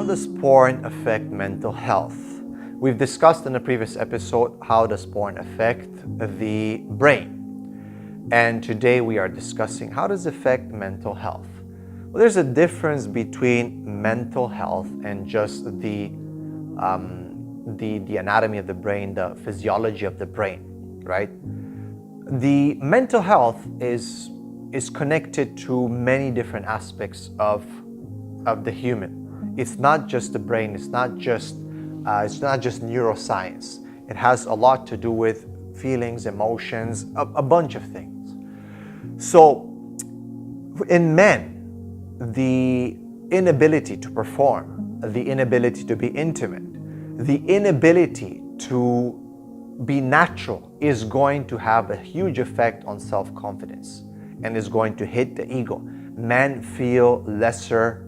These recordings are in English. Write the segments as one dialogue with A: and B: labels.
A: does porn affect mental health? We've discussed in a previous episode how does porn affect the brain. And today we are discussing how does it affect mental health. Well, there's a difference between mental health and just the anatomy of the brain, the physiology of the brain, right? The mental health is connected to many different aspects of the human. It's not just the brain. It's not just neuroscience. It has a lot to do with feelings, emotions, a bunch of things. So, in men, the inability to perform, the inability to be intimate, the inability to be natural is going to have a huge effect on self-confidence and is going to hit the ego. Men feel lesser.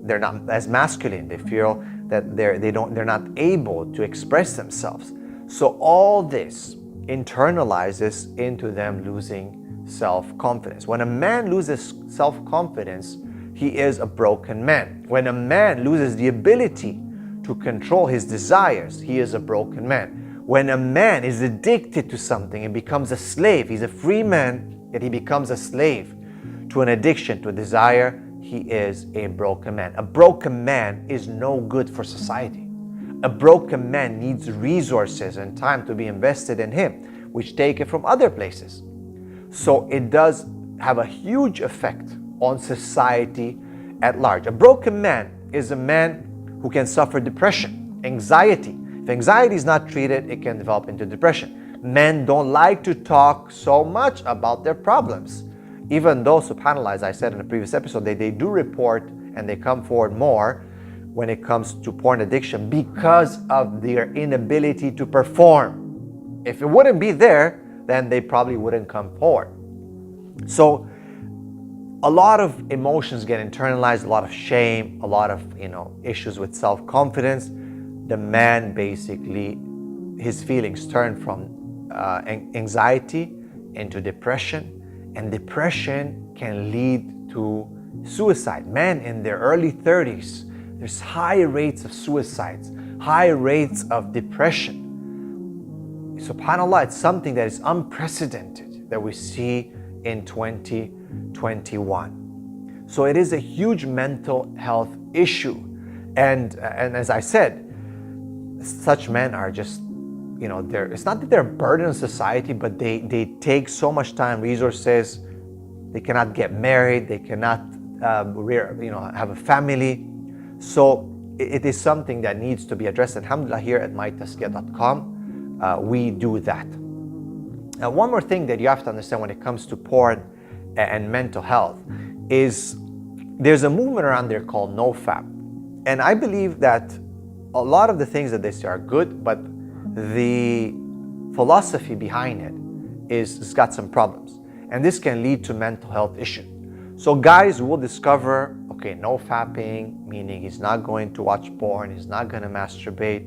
A: They're not as masculine. They feel that they're not able to express themselves. So all this internalizes into them losing self-confidence. When a man loses self-confidence, he is a broken man. When a man loses the ability to control his desires, he is a broken man. When a man is addicted to something and becomes a slave, he's a free man, yet he becomes a slave to an addiction, to a desire, he is a broken man. A broken man is no good for society. A broken man needs resources and time to be invested in him, which take it from other places. So it does have a huge effect on society at large. A broken man is a man who can suffer depression, anxiety. If anxiety is not treated, it can develop into depression. Men don't like to talk so much about their problems. Even though, subhanAllah, as I said in a previous episode, they do report and they come forward more when it comes to porn addiction because of their inability to perform. If it wouldn't be there, then they probably wouldn't come forward. So a lot of emotions get internalized, a lot of shame, a lot of issues with self-confidence. The man basically, his feelings turn from anxiety into depression. And depression can lead to suicide. Men in their early 30s, there's high rates of suicides, high rates of depression. SubhanAllah, it's something that is unprecedented that we see in 2021. So it is a huge mental health issue. And as I said, such men are just it's not that they're a burden on society, but they take so much time, resources. They cannot get married. They cannot, have a family. So it is something that needs to be addressed. Alhamdulillah, here at mytazkiyah.com, we do that. Now, one more thing that you have to understand when it comes to porn and mental health is there's a movement around there called NoFap. And I believe that a lot of the things that they say are good, but the philosophy behind it it's got some problems, and this can lead to mental health issues. So guys will discover, no fapping, meaning he's not going to watch porn, he's not going to masturbate.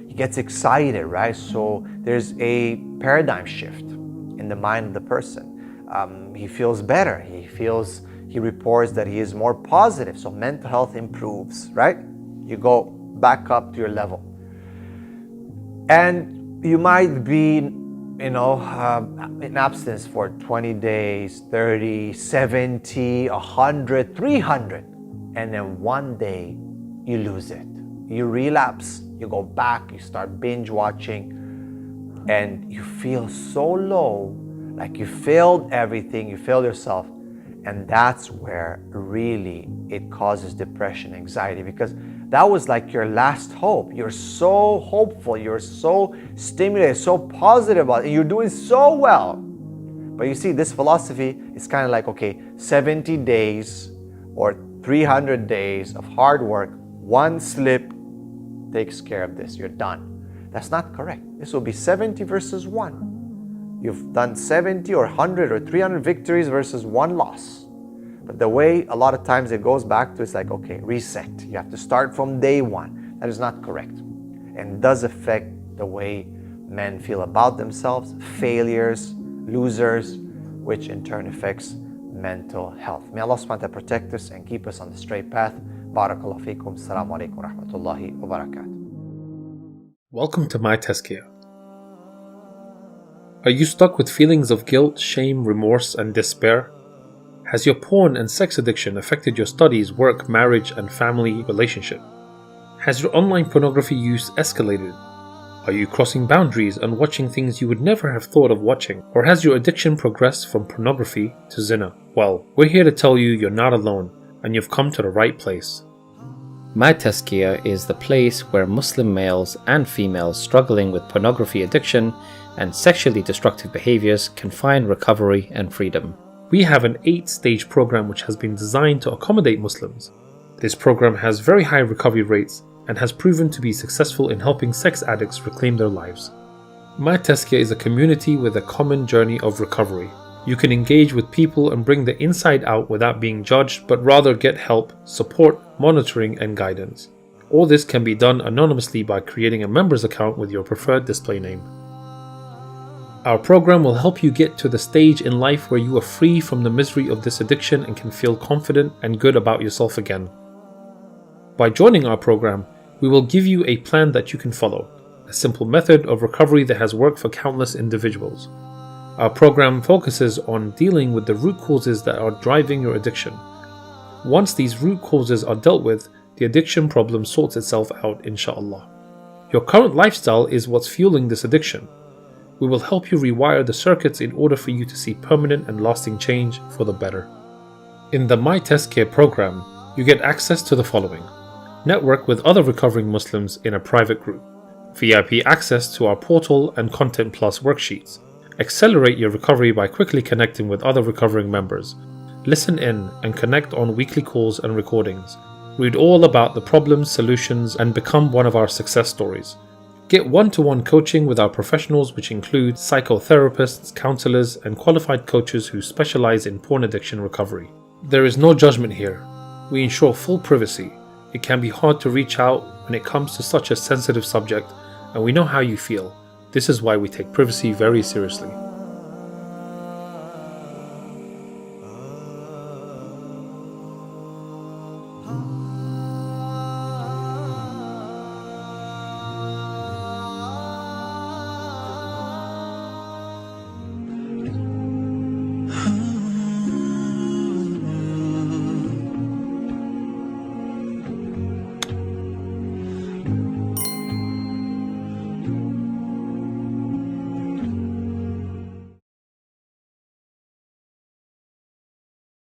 A: He gets excited, right? So there's a paradigm shift in the mind of the person. He feels better. He reports that he is more positive. So mental health improves, right? You go back up to your level. And you might be, in abstinence for 20 days, 30, 70, 100, 300. And then one day you lose it. You relapse, you go back, you start binge watching, and you feel so low, like you failed everything, you failed yourself. And that's where really it causes depression, anxiety, because that was like your last hope. You're so hopeful, you're so stimulated, so positive about it, and you're doing so well. But you see, this philosophy is kind of like, 70 days or 300 days of hard work, one slip takes care of this, you're done. That's not correct. This will be 70 versus 1. You've done 70 or 100 or 300 victories versus 1 loss. But the way a lot of times it goes back to, it's like, reset. You have to start from day 1. That is not correct. And does affect the way men feel about themselves, failures, losers, which in turn affects mental health. May Allah subhanahu wa ta'ala protect us and keep us on the straight path. Barakallahu feekum. Assalamu alaikum wa rahmatullahi wa barakatuh.
B: Welcome to my Tazkiyah. Are you stuck with feelings of guilt, shame, remorse, and despair? Has your porn and sex addiction affected your studies, work, marriage, and family relationship? Has your online pornography use escalated? Are you crossing boundaries and watching things you would never have thought of watching? Or has your addiction progressed from pornography to zina? Well, we're here to tell you you're not alone, and you've come to the right place.
C: My Tazkiyah is the place where Muslim males and females struggling with pornography addiction and sexually destructive behaviors can find recovery and freedom.
B: We have an 8-stage program which has been designed to accommodate Muslims. This program has very high recovery rates and has proven to be successful in helping sex addicts reclaim their lives. My Tazkiyah is a community with a common journey of recovery. You can engage with people and bring the inside out without being judged, but rather get help, support, monitoring, and guidance. All this can be done anonymously by creating a members account with your preferred display name. Our program will help you get to the stage in life where you are free from the misery of this addiction and can feel confident and good about yourself again. By joining our program, we will give you a plan that you can follow, a simple method of recovery that has worked for countless individuals. Our program focuses on dealing with the root causes that are driving your addiction. Once these root causes are dealt with, the addiction problem sorts itself out, inshallah. Your current lifestyle is what's fueling this addiction. We will help you rewire the circuits in order for you to see permanent and lasting change for the better. In the My Tazkiyah program, you get access to the following: network with other recovering Muslims in a private group, VIP access to our portal and Content Plus worksheets, accelerate your recovery by quickly connecting with other recovering members, listen in and connect on weekly calls and recordings, read all about the problems, solutions, and become one of our success stories. Get one-to-one coaching with our professionals, which include psychotherapists, counselors, and qualified coaches who specialize in porn addiction recovery. There is no judgment here. We ensure full privacy. It can be hard to reach out when it comes to such a sensitive subject, and we know how you feel. This is why we take privacy very seriously.